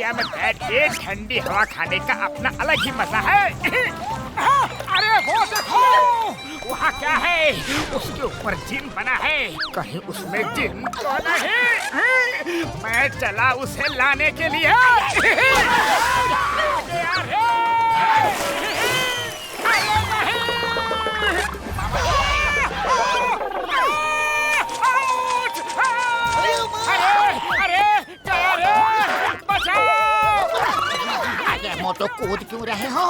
India में बैठ के ठंडी हवा खाने का अपना अलग ही मजा है। अरे वो देखो, वहाँ क्या है? उसके ऊपर जिन बना है, कहीं उसमें जिन तो नहीं? मैं चला उसे लाने के लिए। मोटो कूद क्यों रहे हो?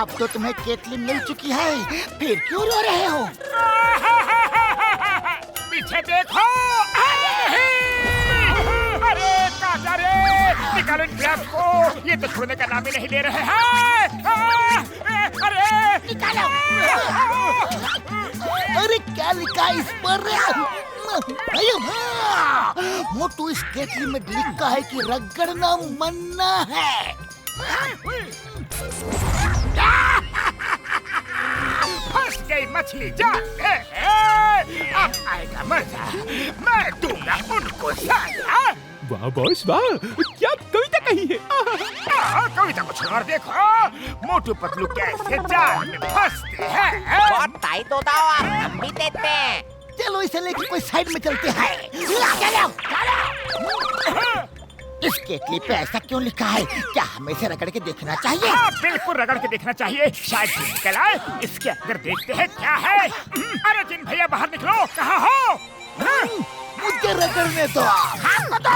अब तो तुम्हें केतली मिल चुकी है, फिर क्यों रो रहे हो? पीछे देखो। अरे काटा रे, निकालो इन ग्लव्स को, ये तो छूने का नाम ही नहीं ले रहे हैं। अरे निकालो। अरे क्या लिखा इस पर? मोटू, इस केतली में लिखा है कि रगड़ना मन्ना है। फंस गई मछली जाल में। अब आएगा मजा, मैं दूंगा उनको साया। वाह बॉस वाह, क्या कविता कही है। कविता को छोड़ देखो, मोटू पतलू कैसे जाल में फंसते हैं। बहुत टाइट होता हो आप, हम भी देखते हैं। चलो इसे लेकर कोई साइड में चलते हैं। इस केतली पे ऐसा क्यों लिखा है? क्या हमें इसे रगड़ के देखना चाहिए? हाँ, बिल्कुल रगड़ के देखना चाहिए, शायद निकल आए। इसके अंदर देखते हैं क्या है। अरे जिन भैया बाहर निकलो, कहाँ हो? मुझे रगड़ने दो। हमको तो,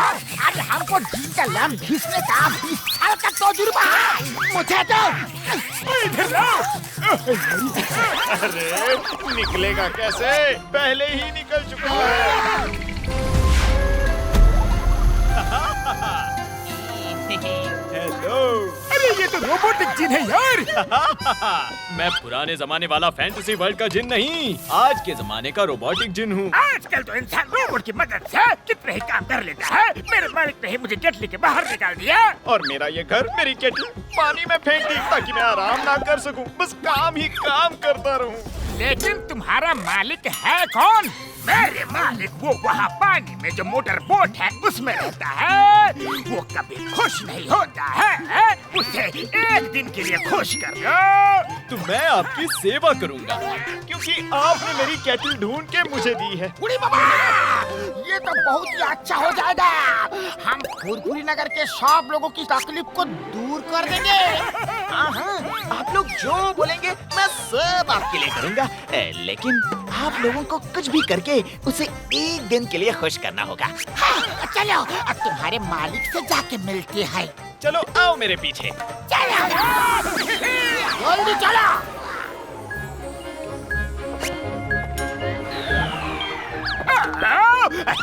अरे हमको जिन का लम घिसने का 20 साल का तजुर्बा है। मुझे तो इधर लाओ। अरे निकलेगा कैसे? पहले ही निकल चुका है। हेलो। अरे ये तो रोबोटिक जिन है यार। मैं पुराने जमाने वाला फैंटेसी वर्ल्ड का जिन नहीं, आज के जमाने का रोबोटिक जिन हूँ। आजकल तो इंसान रोबोट की मदद से कितने ही काम कर लेता है। मेरे मालिक ने ही मुझे केतली के बाहर निकाल दिया। और मेरा ये घर, मेरी केटली पानी में फेंक दी ताकि मैं आराम ना कर सकूं, बस काम ही काम करता रहूं। लेकिन तुम्हारा मालिक है कौन? मेरे मालिक वो वहाँ पानी में जो मोटर बोट है उसमें रहता है। वो कभी खुश नहीं होता है। उसे एक दिन के लिए खुश कर दो। तो मैं आपकी सेवा करूँगा। क्योंकि आपने मेरी केटल ढूंढ के मुझे दी है। उड़ी बाबा, ये तो बहुत ही अच्छा हो जाएगा। हम फुरफुरी नगर के सब लोगों की तकलीफ को दूर कर देंगे। हाँ, आप लोग जो बोलेंगे मैं सब आपके लिए करूँगा। लेकिन आप लोगों को कुछ भी करके उसे एक दिन के लिए खुश करना होगा। हाँ, चलो अब तुम्हारे मालिक से जाके मिलते हैं। चलो आओ मेरे पीछे। चलो जल्दी चलो।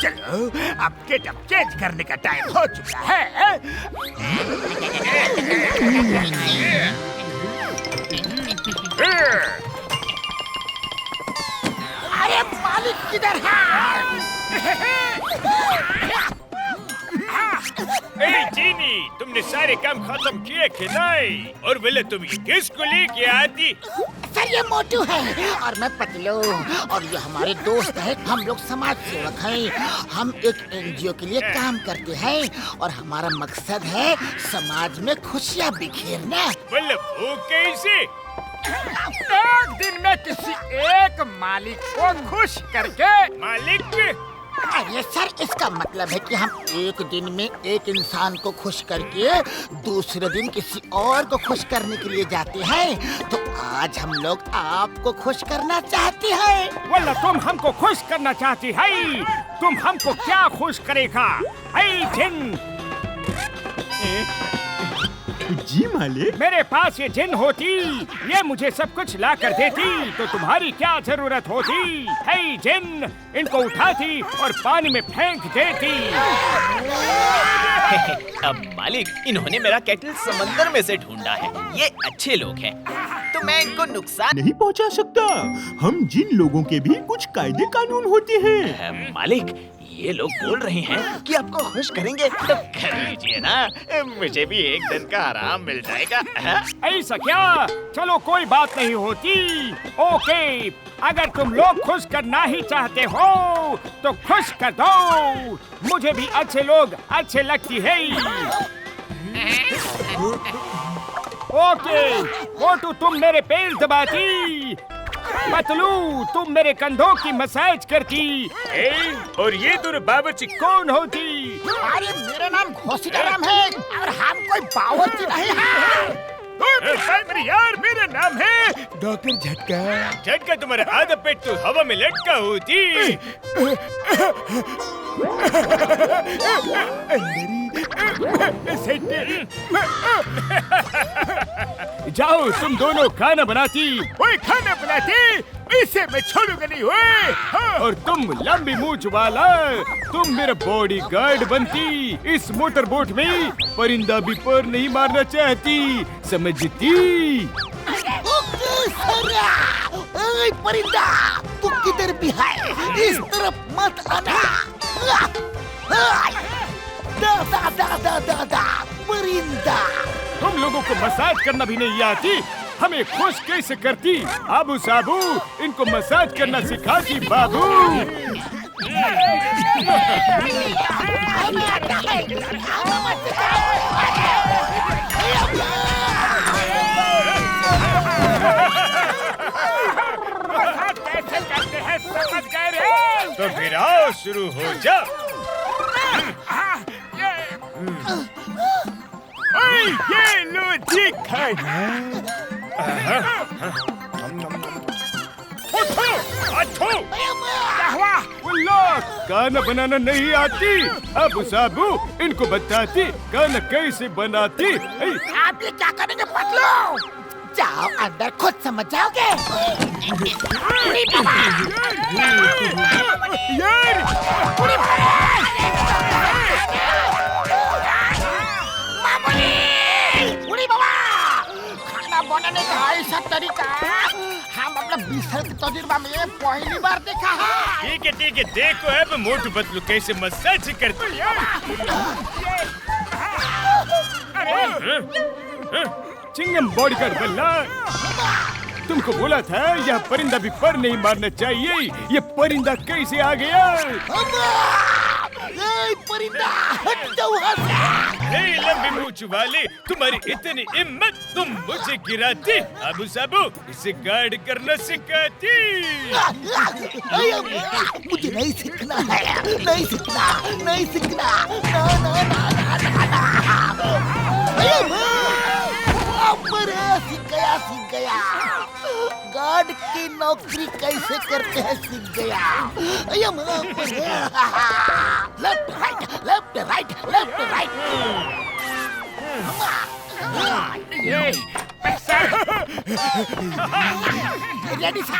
चलो अब गेटअप चेंज करने का टाइम हो चुका है। अरे मालिक किधर है? ए जीनी, तुमने सारे काम खत्म किए कि नहीं? और बोले तुम ये किसको लेके आती? सर ये मोटू है और मैं पतलू, और ये हमारे दोस्त हैं। हम लोग समाज सेवक हैं। हम एक NGO के लिए काम करते हैं और हमारा मकसद है समाज में खुशियाँ बिखेरना। बोले वो कैसे? एक दिन में किसी एक मालिक को खुश करके। मालिक? अरे सर, इसका मतलब है कि हम एक दिन में एक इंसान को खुश करके दूसरे दिन किसी और को खुश करने के लिए जाते हैं। तो आज हम लोग आपको खुश करना चाहते हैं। बोला तुम हमको खुश करना चाहती है? तुम हमको क्या खुश करेगा? ऐ जिन, जी मालिक। मेरे पास ये जिन होती, ये मुझे सब कुछ ला कर देती, तो तुम्हारी क्या जरूरत होती? है जिन, इनको उठाती और पानी में फेंक देती। अब मालिक, इन्होंने मेरा केटल समंदर में से ढूंढा है। ये अच्छे लोग हैं, तो मैं इनको नुकसान नहीं पहुंचा सकता। हम जिन लोगों के भी कुछ कायदे कानून होते हैं। मालिक, ये लोग बोल रहे हैं कि आपको खुश करेंगे, तो कर लीजिए ना। मुझे भी एक दिन का आराम मिल जाएगा। ऐसा क्या? चलो कोई बात नहीं होती। ओके, अगर तुम लोग खुश करना ही चाहते हो तो खुश कर दो। मुझे भी अच्छे लोग अच्छे लगती है। ओके, मोटू तुम मेरे पैर दबाती, पतलू तुम मेरे कंधों की मसाज करती, और ये दोनों बावर्ची कौन होती? अरे मेरा नाम घोसीदाराम है और हम कोई बावर्ची नहीं है। मेरे यार, मेरा नाम है डॉक्टर झटका। झटका तुम्हारा आधा पेट तो हवा में लटका होती। जाओ तुम दोनों खाना बनाती। ओए खाना बनाती, इसे मैं छोड़ूंगा नहीं। ओए हाँ। और तुम लंबी मूंछ वाला, तुम मेरा बॉडी गार्ड बनती। इस मोटर बोट में परिंदा भी पर नहीं मारना चाहती, समझती? ओए परिंदा, तू किधर भी है, इस तरफ मत आना। दा दा दा दा दा परिंदा। तुम लोगों को मसाज करना भी नहीं आती, हमें खुश कैसे करती? आबू साबू इनको मसाज करना सिखाती बाबू। मसाज कैसे करते हैं समझ गए रे? तो फिर आओ शुरू हो जाओ। ये लो जी खाना। क्या हुआ? खाना बनाना नहीं आती, अब साबू इनको बताती खाना कैसे बनाती। आप ये क्या करेंगे पतलू? जाओ अंदर खुद समझ जाओगे। खाना बनाने का ऐसा तरीका हम अपना 20 साल के तजुर्बा में पहली बार देखा है। ठीक है, देखो अब मोटू पतलू कैसे मसाज करती है। चिंगम बॉडीगार्ड बल्ला, तुमको बोला था यह परिंदा भी पर नहीं मारना चाहिए। ये परिंदा कैसे आ गया? परिंदा हट जाओ वहाँ से। लंबी मूंछ वाले, तुम्हारी इतनी हिम्मत, तुम मुझे गिराती, अबू साबू इसे गार्ड करना सिखाती। मुझे नहीं सीखना है, नहीं सीखना, नहीं सीखना। ना ना ना ना ना ना। सीख गया। गार्ड की नौकरी कैसे करते हैं सीख गया। Left right, left right, left right. ये रेडी सर।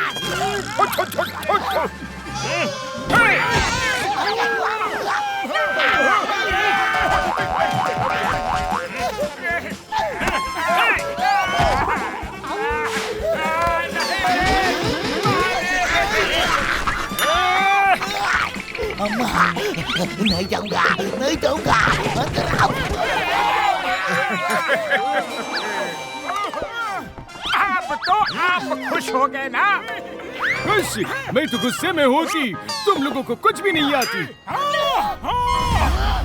नहीं जाऊंगा, नहीं जाऊंगा। अब तो आप खुश हो गए ना? खुश? मैं तो गुस्से में होती, तुम लोगों को कुछ भी नहीं आती।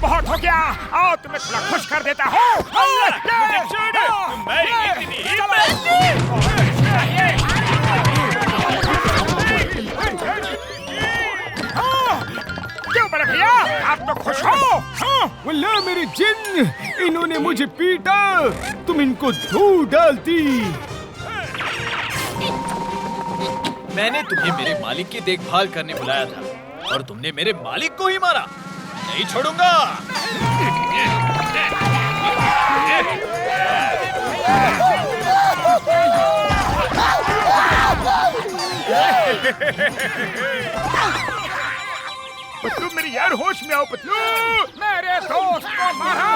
बहुत हो गया, आओ तुम्हें थोड़ा खुश कर देता हूँ। क्यों बड़े भैया, आप तो खुश हो? वल्लाह मेरे जिन, इन्होंने मुझे पीटा, तुम इनको धो डालती। मैंने तुम्हें मेरे मालिक की देखभाल करने बुलाया था और तुमने मेरे मालिक को ही मारा। नहीं छोड़ूंगा। पतलू मेरी यार, होश में आओ पतलू। मेरे दोस्त को मारा।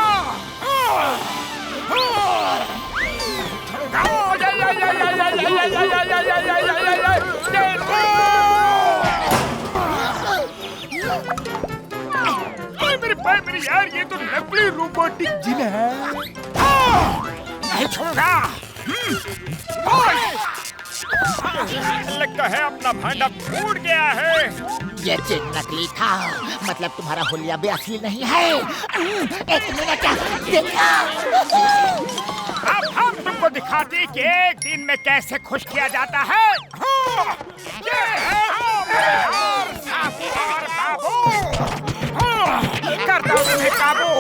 मेरे भाई, मेरे यार, ये तो नकली रोबोटिक जिन है। नहीं छोड़ूंगा। लगता है अपना भांडा फूट गया है। ये चिट नकली था, मतलब तुम्हारा हुलिया भी असली नहीं है। एक मिनट देखो। अब हम तुमको दिखाते हैं कि एक दिन में कैसे खुश किया जाता है। ये है बिहार साफवार बाबू। करता हूँ तुम्हें काबू।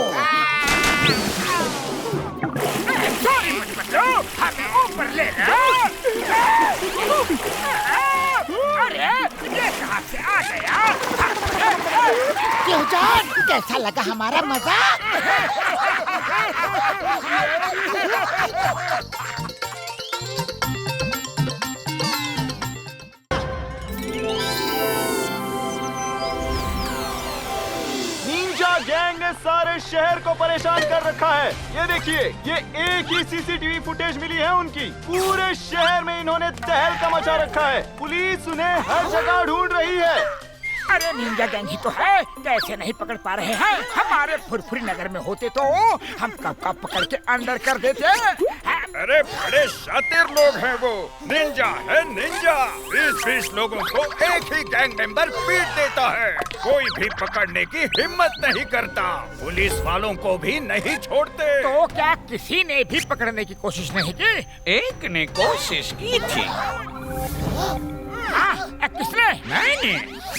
सॉरी मुझे बच्चों, हमें ऊपर ले लो। अरे ये कहाँ से आ गया? क्यों जान, कैसा लगा हमारा मजाक? निंजा गैंग ने सारे शहर को परेशान कर रखा है। ये देखिए, ये एक ही सीसीटीवी फुटेज मिली है उनकी। पूरे शहर में इन्होंने तहलका मचा रखा है। पुलिस उन्हें हर जगह ढूंढ रही है। अरे निंजा गैंग ही तो है, कैसे नहीं पकड़ पा रहे हैं? हमारे फुरफुरी नगर में होते तो हम कब पकड़ के अंदर कर देते। अरे बड़े शातिर लोग हैं वो। निंजा है निंजा। 20-20 लोगों को एक ही गैंग मेंबर पीट देता है। कोई भी पकड़ने की हिम्मत नहीं करता। पुलिस वालों को भी नहीं छोड़ते। तो क्या किसी ने भी पकड़ने की कोशिश नहीं की? एक ने कोशिश की थी। किसने?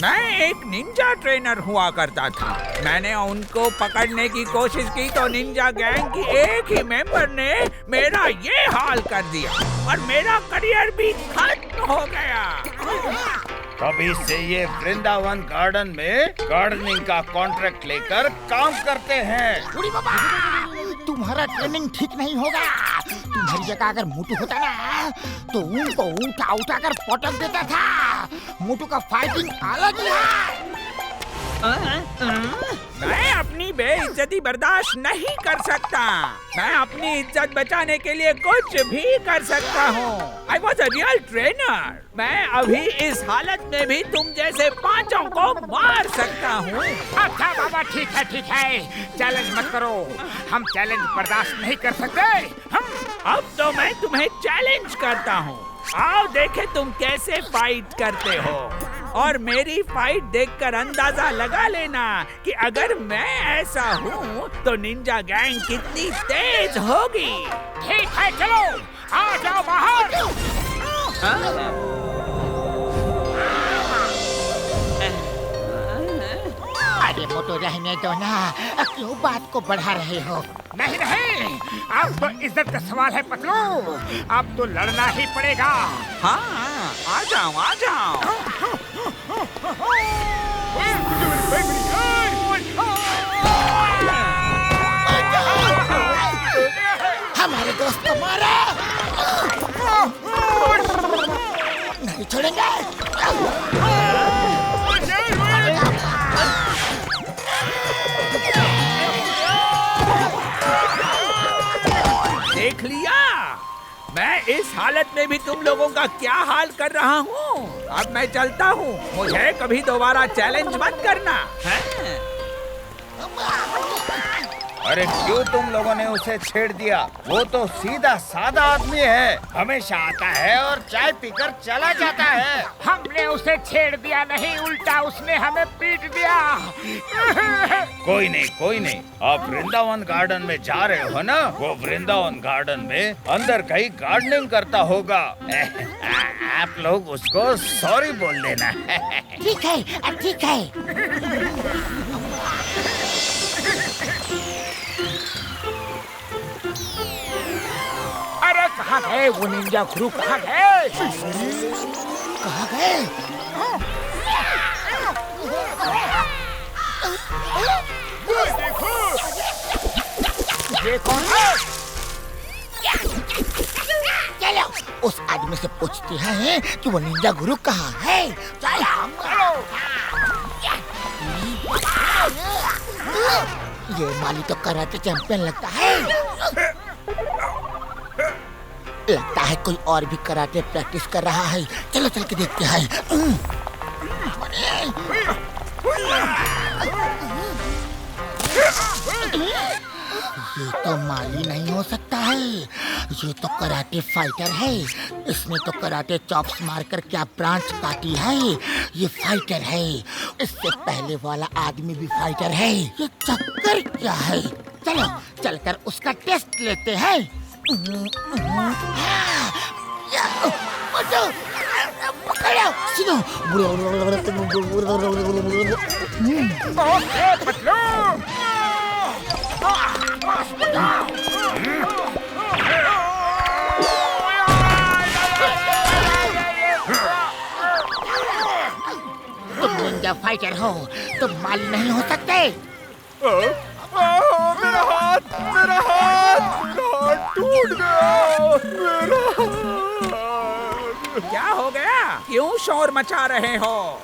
मैं एक निंजा ट्रेनर हुआ करता था। मैंने उनको पकड़ने की कोशिश की तो निंजा गैंग की एक ही मेंबर ने मेरा ये हाल कर दिया और मेरा करियर भी खत्म हो गया। तभी से ये वृंदावन गार्डन में गार्डनिंग का कॉन्ट्रैक्ट लेकर काम करते हैं। उड़ी बाबा, तुम्हारा ट्रेनिंग ठीक नहीं होगा। तुम्हारी जगह अगर मोटू होता ना तो उनको उठा कर पटक देता था। मोटू का फाइटिंग अलग ही है। मैं अपनी बेइज्जती बर्दाश्त नहीं कर सकता। मैं अपनी इज्जत बचाने के लिए कुछ भी कर सकता हूँ। I was a real trainer। मैं अभी इस हालत में भी तुम जैसे 5 को मार सकता हूँ। अच्छा बाबा, ठीक है चैलेंज मत करो। हम चैलेंज बर्दाश्त नहीं कर सकते। अब तो मैं तुम्हें चैलेंज करता हूँ। आओ देखे तुम कैसे फाइट करते हो और मेरी फाइट देखकर अंदाजा लगा लेना कि अगर मैं ऐसा हूँ तो निंजा गैंग कितनी तेज होगी। ठीक है, चलो आ जाओ बाहर। अरे मोटू रहने दो ना, क्यों बात को बढ़ा रहे हो? नहीं, अब तो इज्जत का सवाल है पतलू। अब तो लड़ना ही पड़ेगा। हाँ, आ जाओ। हमारे दोस्त को मारा, नहीं छोड़ेंगे। देख लिया, मैं इस हालत में भी तुम लोगों का क्या हाल कर रहा हूँ। अब मैं चलता हूँ, मुझे कभी दोबारा चैलेंज मत करना है? अरे क्यों तुम लोगों ने उसे छेड़ दिया? वो तो सीधा सादा आदमी है। हमेशा आता है और चाय पीकर चला जाता है। हमने उसे छेड़ दिया नहीं, उल्टा उसने हमें पीट दिया। कोई नहीं, आप वृंदावन गार्डन में जा रहे हो ना? वो वृंदावन गार्डन में अंदर कहीं गार्डनिंग करता होगा। आप लोग उसको सॉरी बोल देना। ठीक है। अरे कहाँ गए वो निंजा गुरु? कहाँ गए? देखो, ये कौन है? चलो उस आदमी से पूछते हैं कि वो निंजा गुरु कहाँ है। चलो। ये माली तो कराटे चैंपियन लगता है। लगता है कोई और भी कराटे प्रैक्टिस कर रहा है। चलो चल के देखते हैं। ये तो माली नहीं हो सकता है, ये तो कराटे फाइटर है। इसने तो कराटे चॉप्स मारकर क्या ब्रांच काटी है। ये फाइटर है, इससे पहले वाला आदमी भी फाइटर है। ये चक्कर क्या है? चलो चलकर उसका टेस्ट लेते हैं। पकड़ो, सुनो। तुम निंजा फाइटर हो, तुम माली नहीं हो सकते। मेरा हाथ टूट गया। मेरा क्या हो गया? क्यों शोर मचा रहे हो?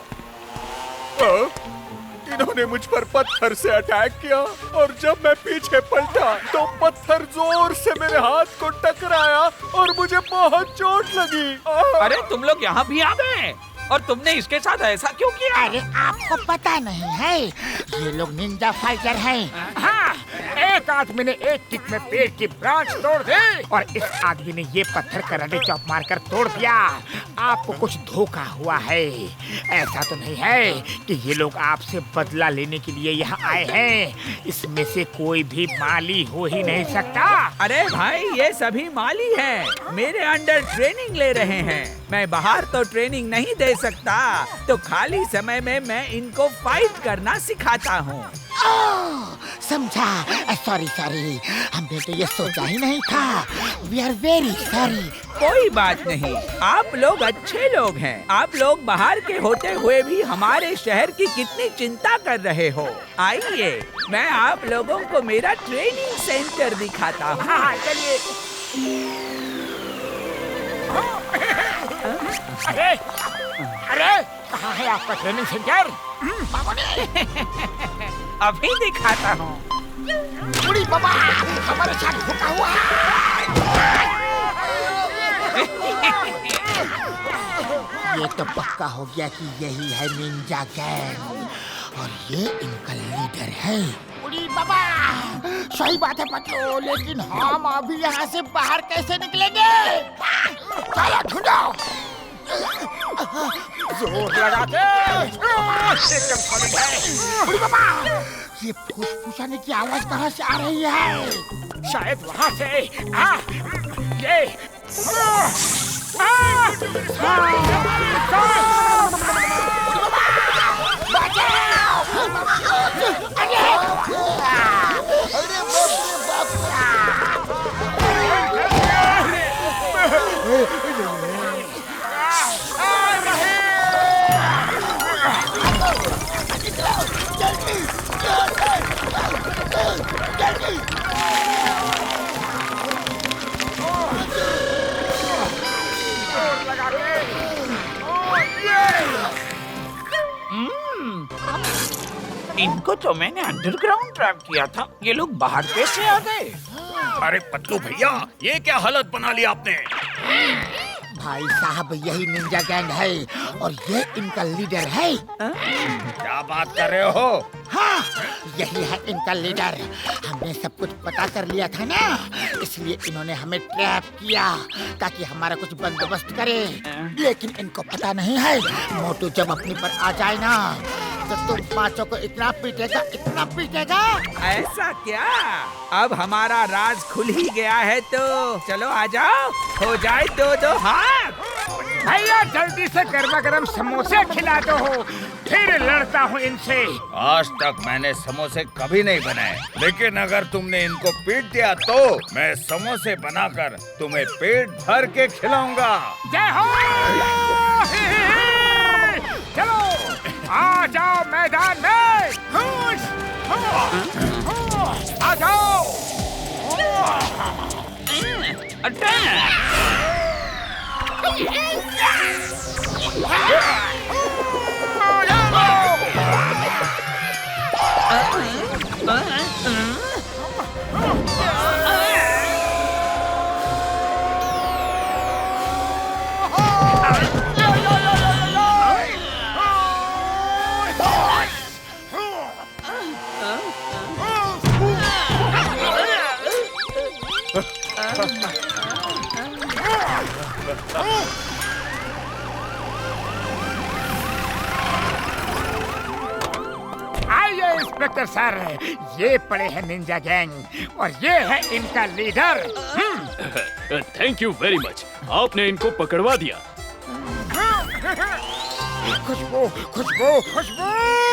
इन्होंने मुझ पर पत्थर से अटैक किया और जब मैं पीछे पलटा तो पत्थर जोर से मेरे हाथ को टकराया और मुझे बहुत चोट लगी। अरे तुम लोग यहाँ भी आ गए और तुमने इसके साथ ऐसा क्यों किया? अरे आपको पता नहीं है, ये लोग निंजा फाइटर हैं। हाँ, एक आदमी ने एक किक में पेड़ की ब्रांच तोड़ दी और इस आदमी ने ये पत्थर कराटे चॉप मारकर तोड़ दिया। आपको कुछ धोखा हुआ है। ऐसा तो नहीं है कि ये लोग आपसे बदला लेने के लिए यहाँ आए हैं। इसमें से कोई भी माली हो ही नहीं सकता। अरे भाई, ये सभी माली हैं, मेरे अंडर ट्रेनिंग ले रहे हैं। मैं बाहर तो ट्रेनिंग नहीं दे सकता, तो खाली समय में मैं इनको फाइट करना सिखाता हूँ। समझा। सॉरी, हमने तो ये सोचा ही नहीं था। We are very sorry. कोई बात नहीं, आप लोग अच्छे लोग हैं। आप लोग बाहर के होते हुए भी हमारे शहर की कितनी चिंता कर रहे हो। आइए, मैं आप लोगों को मेरा ट्रेनिंग सेंटर दिखाता हूँ। हाँ, चलिए। अरे कहाँ है आपका ट्रेनिंग सेंटर? अभी दिखाता हूँ। बुढ़ी बाबा, हमारे साथ धोखा हुआ। ये तो पक्का हो गया कि यही है निंजा गैंग और ये इनका लीडर है। बुढ़ी बाबा, सही बात है पतलू, लेकिन हम अभी यहाँ से बाहर कैसे निकलेंगे? चलो ढूंढो। जोर लगाते। एकदम सॉलिड है। बुढ़ी बाबा, ये फुसफुसाने की आवाज कहाँ से आ रही है? शायद वहाँ से। ये इनको तो मैंने अंडरग्राउंड ट्रैप किया था, ये लोग बाहर कैसे आ गए? अरे पतलू भैया, ये क्या हालत बना ली आपने? भाई साहब, यही निंजा गैंग है और ये इनका लीडर है। क्या बात कर रहे हो? हाँ, यही है इनका लीडर। हमने सब कुछ पता कर लिया था ना, इसलिए इन्होंने हमें ट्रैप किया ताकि हमारा कुछ बंदोबस्त करे। लेकिन इनको पता नहीं है, मोटू जब अपने पर आ जाए ना तो तुम पांचों को इतना पीटेगा। ऐसा क्या? अब हमारा राज खुल ही गया है, तो चलो आ जाओ, हो जाए दो हाथ। भैया जल्दी से गर्मा गर्म समोसे खिला दो, फिर लड़ता हूँ इनसे। आज तक मैंने समोसे कभी नहीं बनाए, लेकिन अगर तुमने इनको पीट दिया तो मैं समोसे बनाकर तुम्हें पेट भर के खिलाऊंगा। जय हो। चलो आ जाओ मैदान में। आ जाओ। आइए इंस्पेक्टर सर, ये पड़े हैं निंजा गैंग और ये है इनका leader. Thank you very much, आपने इनको पकड़वा दिया। खुशबू खुशबू खुशबू।